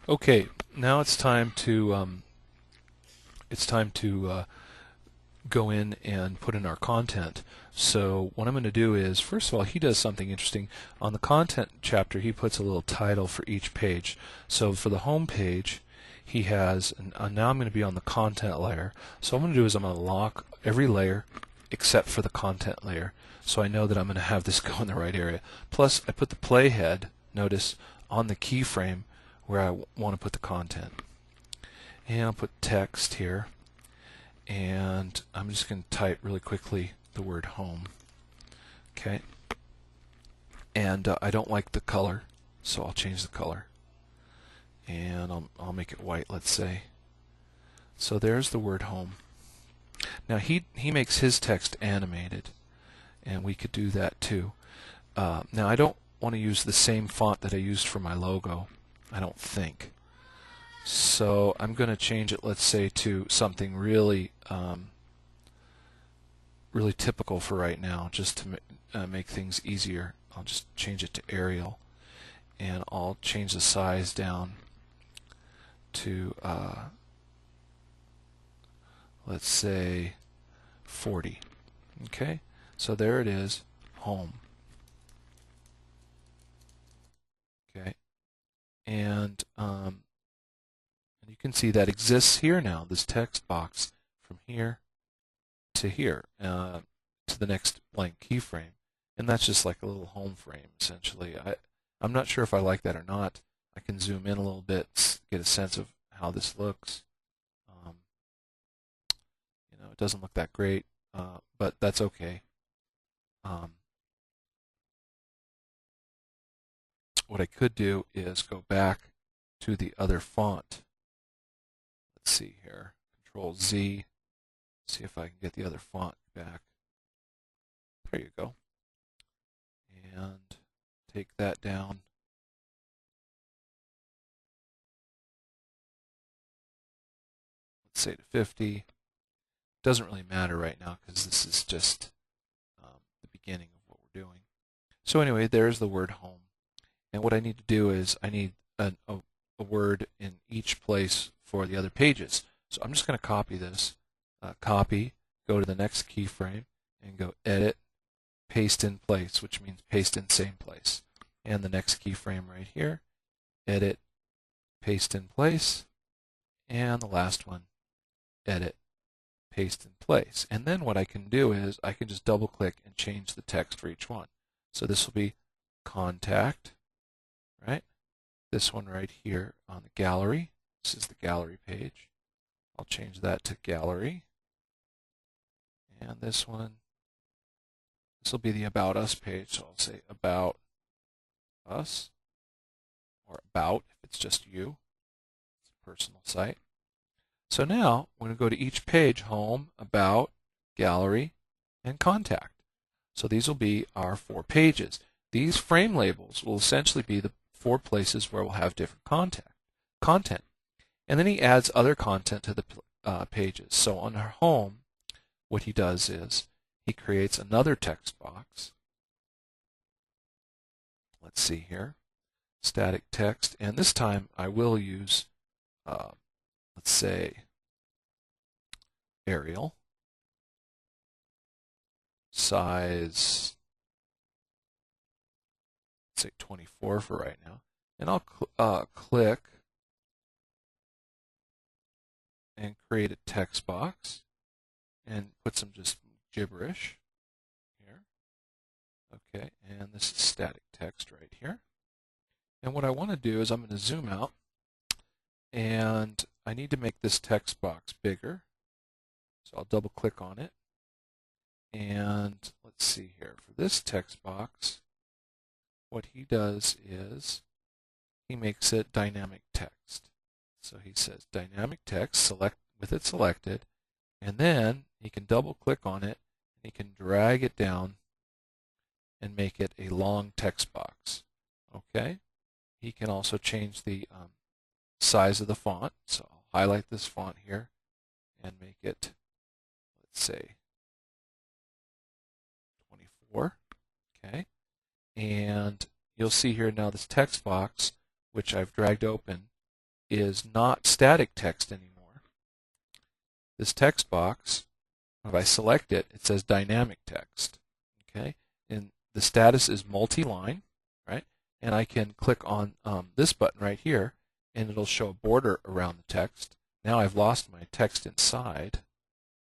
Okay, now it's time to go in and put in our content. So what I'm going to do is, first of all, he does something interesting. On the content chapter, he puts a little title for each page. So for the home page, he has, and now I'm going to be on the content layer. So what I'm going to do is I'm going to lock every layer except for the content layer. So I know that I'm going to have this go in the right area. Plus, I put the playhead, notice, on the keyframe where I want to put the content. And I'll put text here. And I'm just going to type really quickly the word home. Okay. And I don't like the color, so I'll change the color. And I'll make it white, let's say. So there's the word home. Now he makes his text animated, and we could do that too. Now I don't want to use the same font that I used for my logo, I don't think. So I'm going to change it, let's say, to something really really typical for right now, just to make things easier. I'll just change it to Arial, and I'll change the size down to let's say 40. Okay, so there it is, home. Okay, and you can see that exists here now. This text box from here to here to the next blank keyframe, and that's just like a little home frame essentially. I'm not sure if I like that or not. I can zoom in a little bit, get a sense of how this looks. Um, it doesn't look that great, but that's okay. Um, what I could do is go back to the other font. Let's see here. Control Z. See if I can get the other font back. There you go. And take that down. Let's say to 50. Doesn't really matter right now because this is just the beginning of what we're doing. So anyway, there's the word home. And what I need to do is I need a word in each place for the other pages. So I'm just going to copy this. Copy, go to the next keyframe, and go Edit, Paste in Place, which means paste in same place. And the next keyframe right here, Edit, Paste in Place. And the last one, Edit, Paste in Place. And then what I can do is I can just double click and change the text for each one. So this will be contact, right? This one right here on the gallery. This is the gallery page. I'll change that to gallery. And this one, this will be the About Us page. So I'll say About Us, or About if it's just you. It's a personal site. So now I'm going to go to each page, Home, About, Gallery, and Contact. So these will be our 4 pages. These frame labels will essentially be the 4 places where we'll have different content. And then he adds other content to the pages. So on our home, what he does is he creates another text box. Let's see here. Static text. And this time I will use, let's say, Arial. Size, let's say 24 for right now. And I'll click and create a text box and put some just gibberish here. Okay, and this is static text right here. And what I want to do is I'm going to zoom out, and I need to make this text box bigger. So I'll double click on it. And let's see here. For this text box, what he does is he makes it dynamic text. So he says dynamic text, select with it selected, and then he can double click on it, and he can drag it down and make it a long text box. Okay? He can also change the size of the font. So I'll highlight this font here and make it, let's say, 24. Okay? And you'll see here now this text box, which I've dragged open, is not static text anymore. This text box, if I select it, it says dynamic text. Okay, and the status is multi-line, right? And I can click on this button right here, and it'll show a border around the text. Now I've lost my text inside,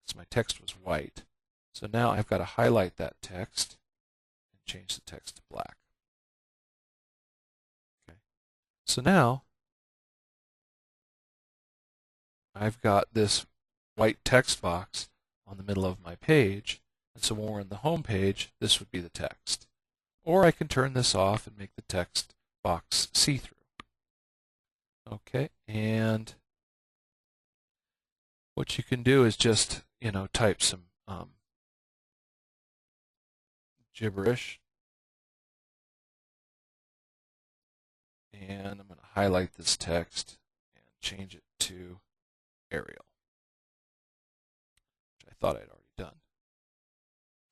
because my text was white. So now I've got to highlight that text and change the text to black. Okay. So now I've got this white text box on the middle of my page, and so when we're in the home page, this would be the text. Or I can turn this off and make the text box see-through. Okay, and what you can do is just, type some gibberish. And I'm going to highlight this text and change it to Arial, which I thought I'd already done.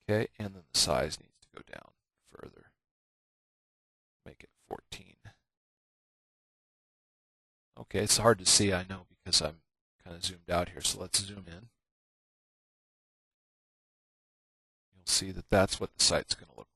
Okay, and then the size needs to go down further. Make it 14. Okay, it's hard to see, I know, because I'm kind of zoomed out here, so let's zoom in. You'll see that that's what the site's going to look